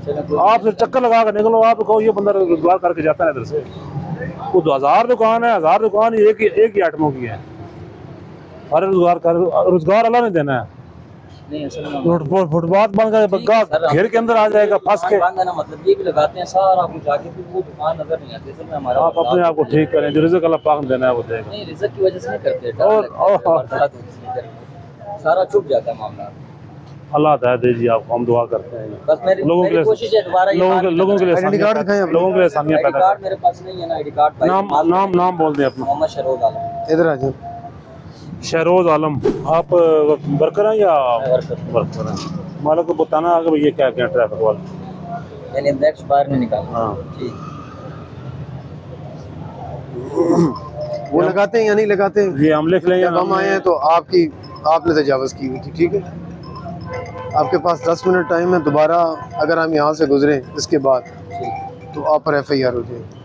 आप फिर चक्कर लगा कर निकलो, आप कहो ये बंदा रोजगार करके जाता है इधर से। वो 1000 दुकान है, 1000 दुकान एक ही आइटमों की है। अरे रोजगार अल्लाह ने देना है। नहीं असल में फुटपाथ बन गए, घेर के अंदर आ जाएगा फंस के। बांधना मतलब ये भी लगाते हैं सारा कुछ आगे, फिर वो दुकान नजर नहीं आती। असल में हमारा आप अपने आप को ठीक करें, जो रिज़्क अल्लाह पाक ने देना है वो देगा। नहीं रिजल्ट की वजह से नहीं करते, और सारा चुप जाता है मामला। अल्लाह हिदायत दीजिए आपको, हम दुआ करते हैं बस मेरी कोशिश है दोबारा लोगों के लिए आसानियां पैदा कार्ड मेरे पास नहीं है ना, आईडी कार्ड। नाम बोल दें अपना। मोहम्मद शहरोज आलम। इधर आ जाओ। शहरोज आलम। आप वर्कर हैं या वर्कर हैं? मालिक को बताना आगे भैया क्या क्या ट्रैफिक वाला, मैंने ब्लैक बाहर नहीं निकाला। हाँ ठीक। वो लगाते हैं या नहीं लगाते? ये हम लिख लें। जब हम आए हैं तो आपने तजावज की हुई थी, ठीक है। आपके पास 10 मिनट टाइम है, दोबारा अगर हम यहाँ से गुजरे इसके बाद तो आप पर FIR हो जाएगी।